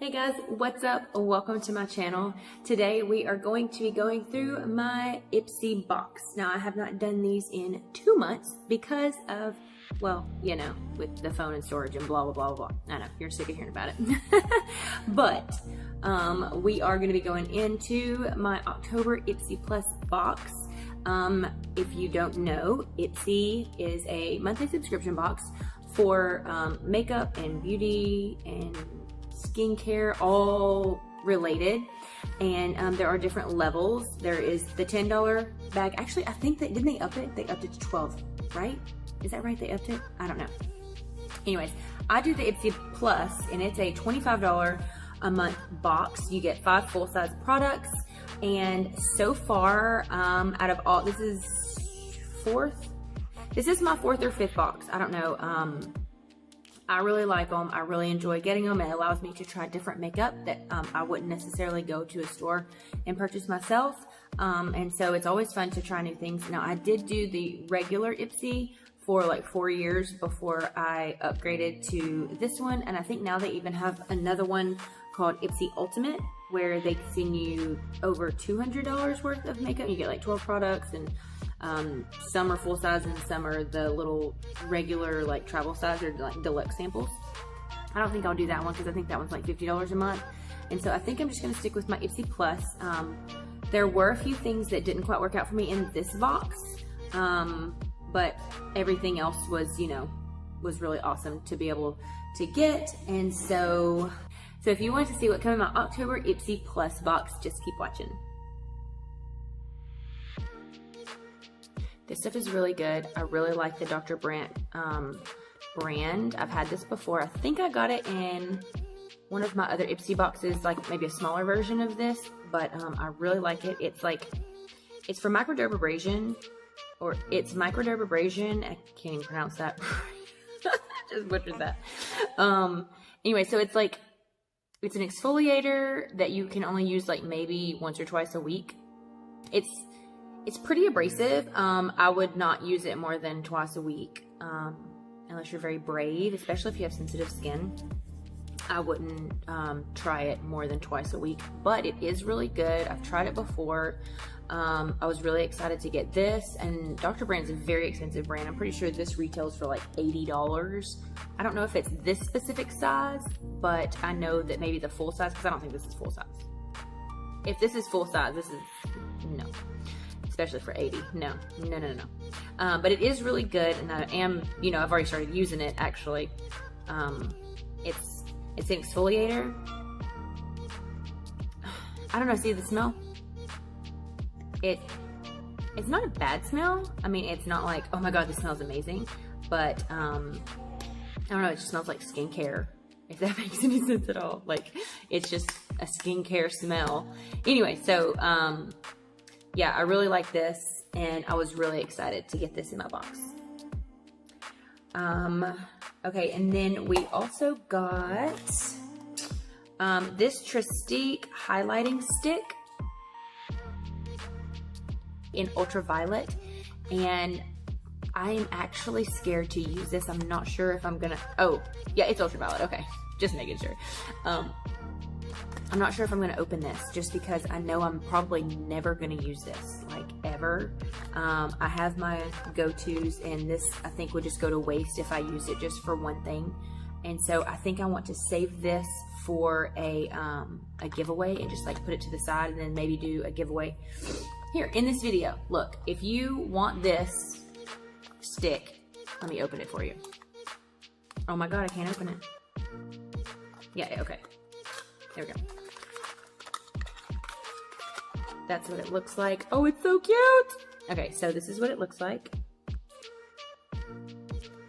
Hey guys, what's up? Welcome to my channel. Today we are going to be going through my Ipsy box. Now I have not done these in 2 months because of, well, you know, with the phone and storage and blah, blah, blah, blah. I know, you're sick of hearing about it. But we are going to be going into my October Ipsy Plus box. If you don't know, Ipsy is a monthly subscription box for makeup and beauty and skincare, all related. And there are different levels. There is the $10 bag. Actually, I think that, didn't they up it? They upped it to 12, right? Is that right? They upped it? I don't know. Anyways, I do the Ipsy Plus, and it's a $25 a month box. You get 5 full-size products. And so far, out of all, this is my 4th or 5th box. I don't know. I really like them. I really enjoy getting them. It allows me to try different makeup that I wouldn't necessarily go to a store and purchase myself. And so it's always fun to try new things. Now, I did do the regular Ipsy for like 4 years before I upgraded to this one. And I think now they even have another one called Ipsy Ultimate, where they send you over $200 worth of makeup. You get like 12 products, and some are full size and some are the little regular like travel size or like deluxe samples. I don't think I'll do that one because I think that one's like $50 a month. And so I think I'm just gonna stick with my Ipsy Plus. There were a few things that didn't quite work out for me in this box, but everything else was, you know, was really awesome to be able to get. And so if you want to see what comes in my October Ipsy Plus box, just keep watching. This stuff is really good. I really like the Dr. Brandt brand. I've had this before. I think I got it in one of my other Ipsy boxes, like maybe a smaller version of this, but I really like it. It's for microdermabrasion, or it's microdermabrasion. I can't even pronounce that. Just butchered that. Anyway, so it's an exfoliator that you can only use like maybe once or twice a week. It's pretty abrasive. I would not use it more than twice a week, unless you're very brave, especially if you have sensitive skin. I wouldn't try it more than twice a week, but it is really good. I've tried it before. I was really excited to get this, and Dr. Brandt's a very expensive brand. I'm pretty sure this retails for like $80. I don't know if it's this specific size, but I know that maybe the full size, because I don't think this is full size. If this is full size, this is, no. Especially for $80. No. But it is really good, and I am, you know, I've already started using it actually. It's an exfoliator. I don't know, see the smell? It's not a bad smell. I mean, it's not like, oh my god, this smells amazing, but I don't know, it just smells like skincare, if that makes any sense at all. Like, it's just a skincare smell. Anyway, so yeah, I really like this, and I was really excited to get this in my box. Okay, and then we also got this Tristique highlighting stick in ultraviolet, and I am actually scared to use this. I'm not sure if I'm gonna, oh yeah, it's ultraviolet, okay, just making sure. I'm not sure if I'm gonna open this, just because I know I'm probably never gonna use this, like ever. I have my go-tos, and this I think would just go to waste if I use it just for one thing. And so I think I want to save this for a giveaway, and just like put it to the side, and then maybe do a giveaway here in this video. Look, if you want this stick, let me open it for you. Oh my god, I can't open it. Yeah, okay. There we go. That's what it looks like. Oh, it's so cute! Okay, so this is what it looks like.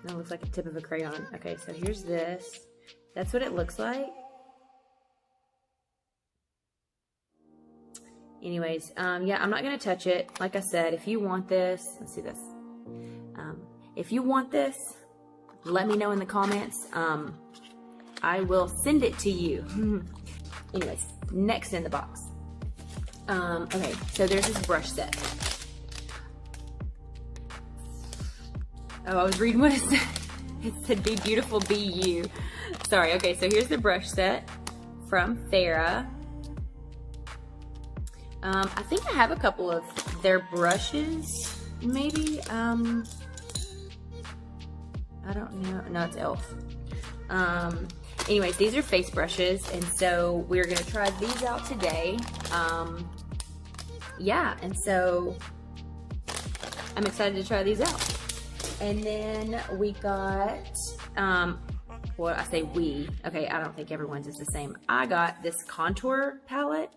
That looks like a tip of a crayon. Okay, so here's this. That's what it looks like. Anyways, yeah, I'm not gonna touch it. Like I said, if you want this, let's see this. If you want this, let me know in the comments. I will send it to you. Anyways, next in the box. Okay, so there's this brush set. Oh, I was reading what it said. It said, "Be beautiful, be you." Sorry. Okay, so here's the brush set from Farrah. I think I have a couple of their brushes, maybe. I don't know. No, it's e.l.f. Anyways, these are face brushes, and so we're gonna try these out today. Yeah, and so I'm excited to try these out. And then we got, well, I say we, okay, I don't think everyone's is the same. I got this contour palette,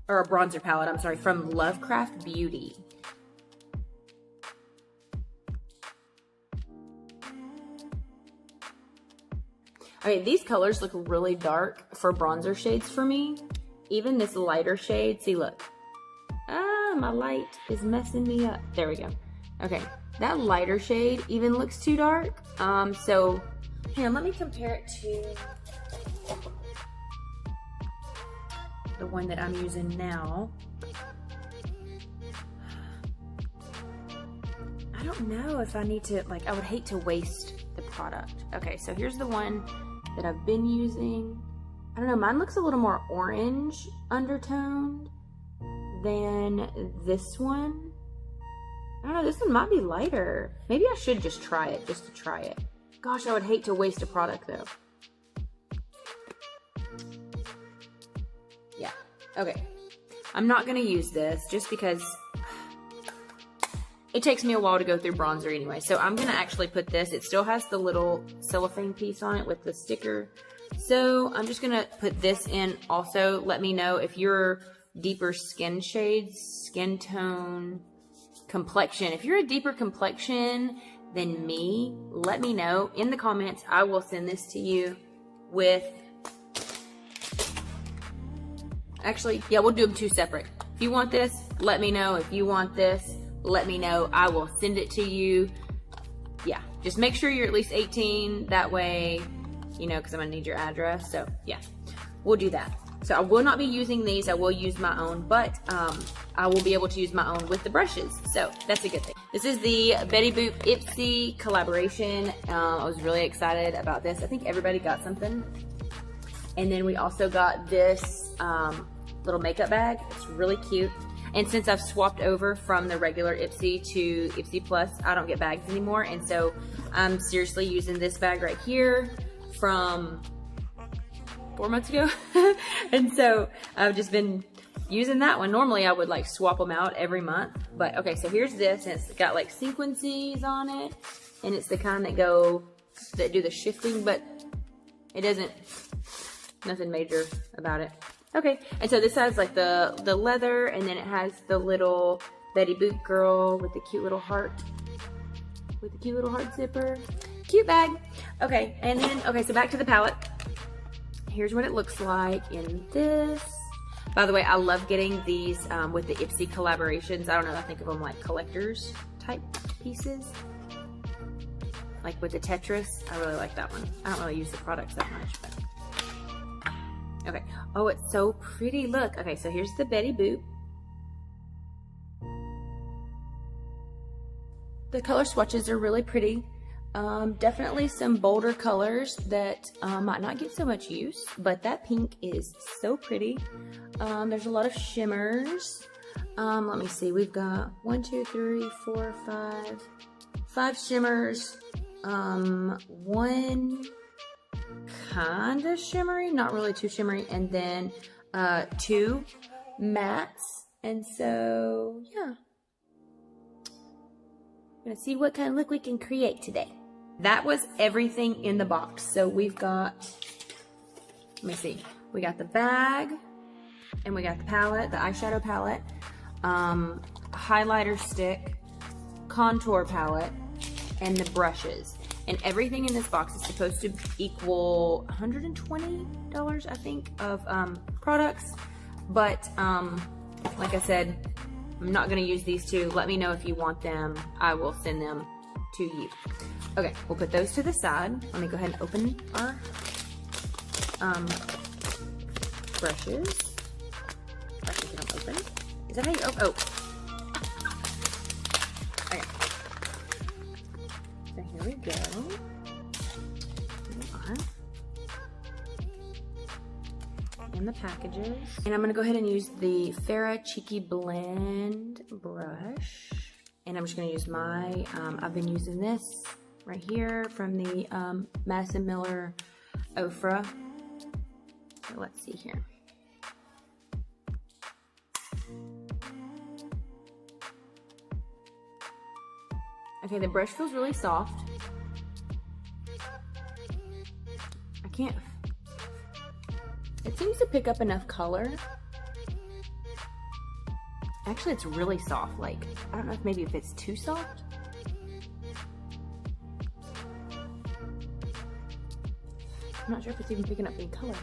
or a bronzer palette, I'm sorry, from Lovecraft Beauty. Okay, these colors look really dark for bronzer shades for me. Even this lighter shade, see, look. Ah, my light is messing me up. There we go. Okay, that lighter shade even looks too dark. So, hang on, let me compare it to the one that I'm using now. I don't know if I need to, like, I would hate to waste the product. Okay, so here's the one that I've been using. I don't know, mine looks a little more orange undertoned than this one. I don't know, this one might be lighter. Maybe I should just try it, just to try it. Gosh, I would hate to waste a product though. Yeah, okay. I'm not gonna use this just because it takes me a while to go through bronzer anyway. So I'm gonna actually put this, it still has the little cellophane piece on it with the sticker. So I'm just gonna put this in also. Let me know if you're deeper skin shades, skin tone, complexion. If you're a deeper complexion than me, let me know in the comments. I will send this to you with, actually, yeah, we'll do them two separate. If you want this, let me know. If you want this, let me know. I will send it to you. Yeah, just make sure you're at least 18. That way, you know, because I'm gonna need your address. So yeah, we'll do that. So I will not be using these. I will use my own, but I will be able to use my own with the brushes. So that's a good thing. This is the Betty Boop Ipsy collaboration. I was really excited about this. I think everybody got something. And then we also got this little makeup bag. It's really cute. And since I've swapped over from the regular Ipsy to Ipsy Plus, I don't get bags anymore. And so I'm seriously using this bag right here from 4 months ago. And so I've just been using that one. Normally I would like swap them out every month. But okay, so here's this, and it's got like sequences on it. And it's the kind that do the shifting, but it doesn't, nothing major about it. Okay, and so this has like the leather, and then it has the little Betty Boop girl with the cute little heart, zipper. Cute bag. Okay, and then, okay, so back to the palette. Here's what it looks like in this. By the way, I love getting these with the Ipsy collaborations. I don't know, I think of them like collectors type pieces. Like with the Tetris, I really like that one. I don't really use the products that much, but. Okay. Oh, it's so pretty. Look. Okay, so here's the Betty Boop. The color swatches are really pretty. Definitely some bolder colors that might not get so much use, but that pink is so pretty. There's a lot of shimmers. Let me see. We've got 1, 2, 3, 4, 5 shimmers. One kind of shimmery, not really too shimmery, and then 2 mattes. And so yeah, I'm gonna see what kind of look we can create today. That was everything in the box. So we've got, let me see, we got the bag, and we got the palette, the eyeshadow palette, highlighter stick, contour palette, and the brushes. And everything in this box is supposed to equal $120, I think, of products. But like I said, I'm not gonna use these two. Let me know if you want them. I will send them to you. Okay, we'll put those to the side. Let me go ahead and open our brushes. Brushes don't open. Is that how you open? Oh. Okay. So here we go. Move on. and the packages. And I'm gonna go ahead and use the Farrah Cheeky Blend brush. And I'm just gonna use my, I've been using this right here from the Madison Miller Ofra. So let's see here. Okay, the brush feels really soft. I can't, it seems to pick up enough color. Actually, it's really soft. Like, I don't know if maybe if it's too soft. I'm not sure if it's even picking up any color.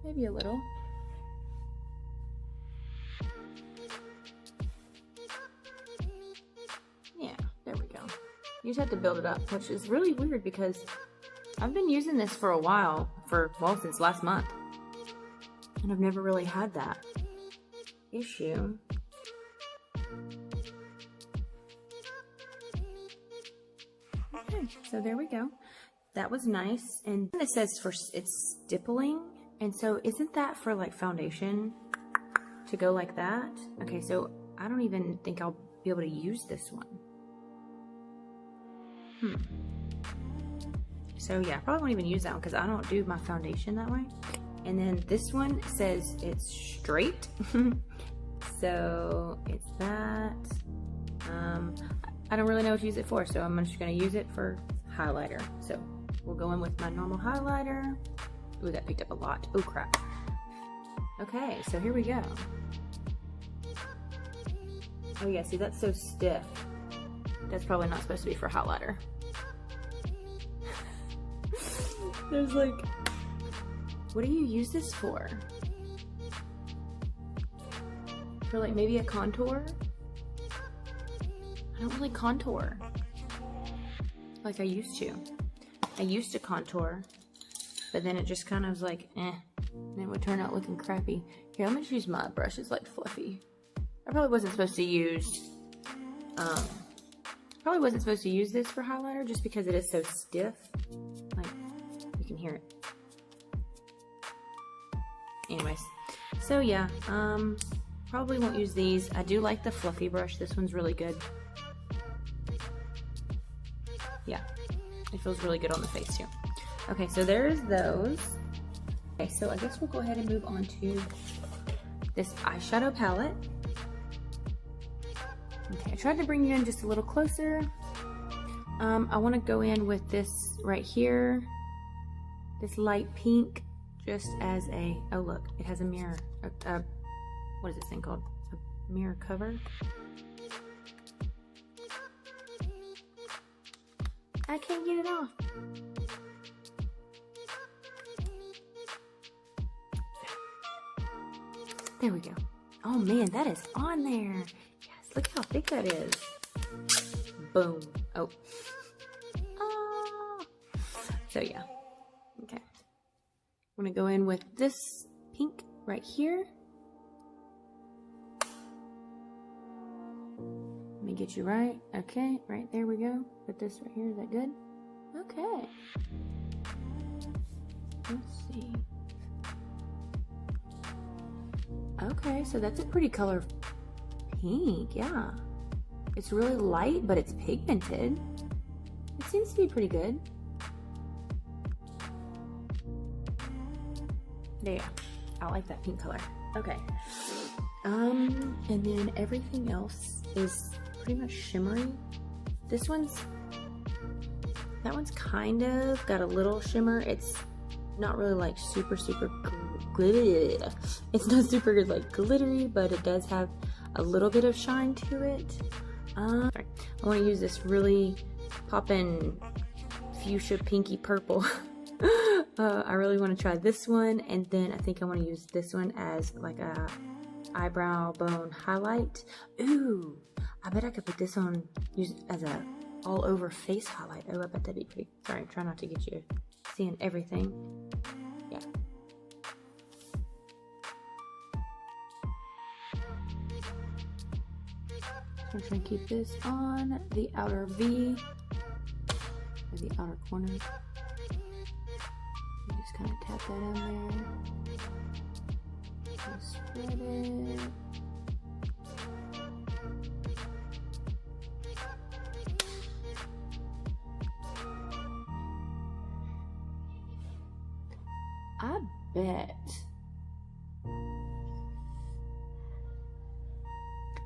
Maybe a little. Yeah, there we go. You just have to build it up, which is really weird because I've been using this for a while, well, since last month. And I've never really had that issue. Okay, so there we go. That was nice. And it says it's stippling. And so isn't that for like foundation to go like that? Okay, so I don't even think I'll be able to use this one. So yeah, I probably won't even use that one because I don't do my foundation that way. And then this one says it's straight. So it's that. I don't really know what to use it for, so I'm just gonna use it for highlighter. So we'll go in with my normal highlighter. Ooh, that picked up a lot. Oh crap. Okay, so here we go. Oh yeah, see that's so stiff. That's probably not supposed to be for highlighter. There's like, what do you use this for? For like maybe a contour? I don't really contour like I used to. I used to contour, but then it just kind of was like, eh. And it would turn out looking crappy. Here, let me just use my brush. It's like fluffy. I probably wasn't supposed to use, this for highlighter just because it is so stiff. Like, you can hear it. Anyways, so yeah, probably won't use these. I do like the fluffy brush. This one's really good. Yeah, it feels really good on the face too. Okay, so there's those. Okay, so I guess we'll go ahead and move on to this eyeshadow palette. Okay, I tried to bring you in just a little closer. I want to go in with this right here, this light pink, just as a, oh look, it has a mirror, what is this thing called? A mirror cover? I can't get it off. There we go. Oh man, that is on there. Yes, look how thick that is. Boom. Oh. Ah. So yeah. Okay. I'm gonna go in with this pink right here. Let me get you right. Okay, right there we go. Put this right here. Is that good? Okay. Let's see. Okay, so that's a pretty color pink, yeah. It's really light, but it's pigmented. It seems to be pretty good. There, I like that pink color. Okay. And then everything else is pretty much shimmery. This one's, that one's kind of got a little shimmer. It's not really like super glittery. It's not super like glittery, but it does have a little bit of shine to it. Sorry. I want to use this really poppin' fuchsia pinky purple. I really want to try this one, and then I think I want to use this one as like a eyebrow bone highlight. Ooh, I bet I could put this on, use it as a all over face highlight. Oh, I bet that'd be pretty. Sorry, try not to get you seeing everything. Yeah. I'm trying to keep this on the outer V, or the outer corner. You just kind of tap that in there. Just spread it.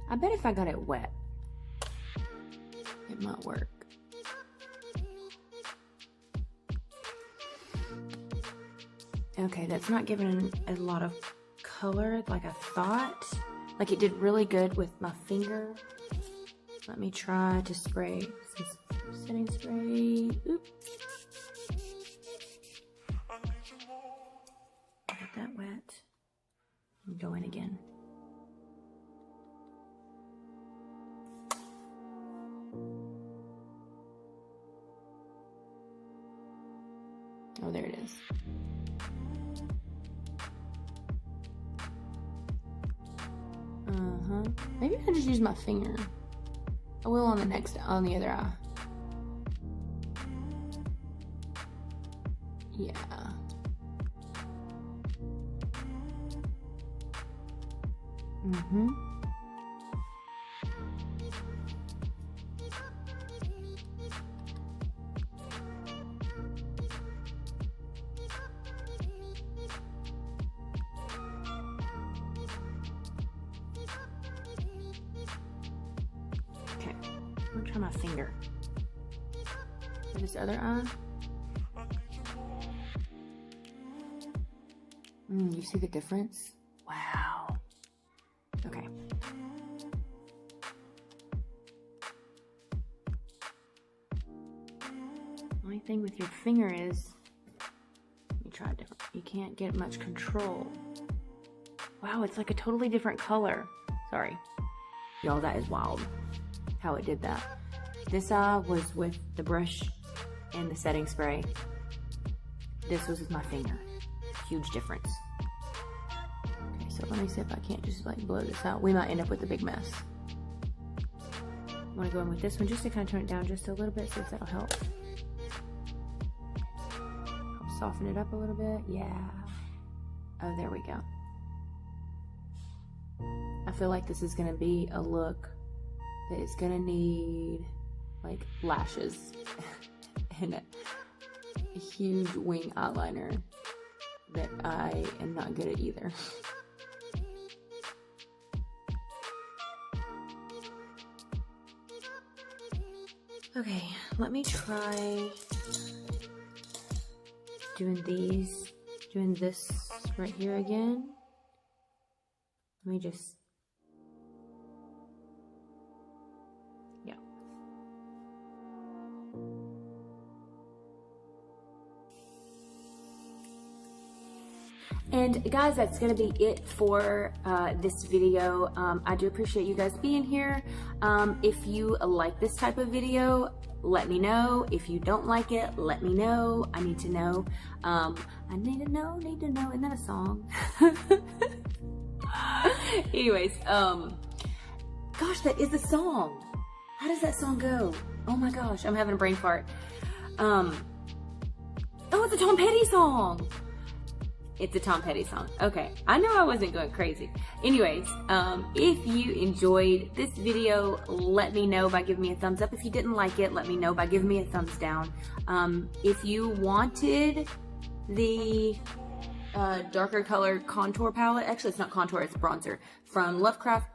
I bet if I got it wet, it might work. Okay, that's not giving a lot of color like I thought. Like it did really good with my finger. Let me try to spray some setting spray. Oops. Get that wet. And go in again. Oh, there it is. Maybe I can just use my finger. I will on the other eye. Yeah. Okay, I'm gonna try my finger. For this other eye. You see the difference? Wow. Okay. Only thing with your finger is, let me try it different. You can't get much control. Wow, it's like a totally different color. Sorry. Y'all, that is wild how it did that. This eye was with the brush and the setting spray. This was with my finger. Huge difference. Okay, so let me see if I can't just like blow this out. We might end up with a big mess. I'm gonna go in with this one just to kind of turn it down just a little bit, see if that'll help. Help soften it up a little bit. Yeah. Oh, there we go. I feel like this is gonna be a look that is gonna need like lashes and a huge wing eyeliner that I am not good at either. Okay, let me try doing this right here again. Let me just, yeah. And guys, that's gonna be it for this video. I do appreciate you guys being here. If you like this type of video, let me know. If you don't like it, let me know. I need to know. I need to know. Isn't that a song? Anyways, gosh, that is a song. How does that song go? Oh my gosh, I'm having a brain fart. Oh, it's a Tom Petty song. It's a Tom Petty song. Okay, I know I wasn't going crazy. Anyways, if you enjoyed this video, let me know by giving me a thumbs up. If you didn't like it, let me know by giving me a thumbs down. If you wanted the darker color contour palette, actually it's not contour, it's bronzer, from Lovecraft,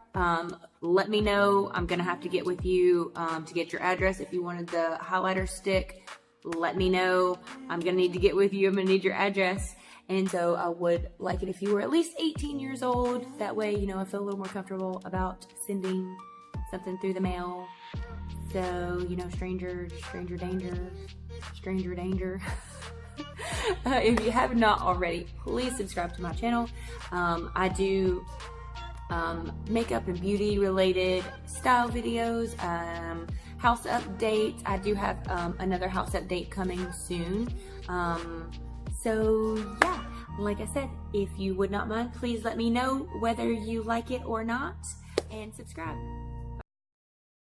let me know. I'm gonna have to get with you to get your address. If you wanted the highlighter stick, let me know. I'm gonna need to get with you. I'm gonna need your address. And so I would like it if you were at least 18 years old. That way, you know, I feel a little more comfortable about sending something through the mail. So, you know, stranger danger. If you have not already, please subscribe to my channel. I do makeup and beauty related style videos, house updates. I do have another house update coming soon. So yeah, like I said, if you would not mind, please let me know whether you like it or not, and subscribe.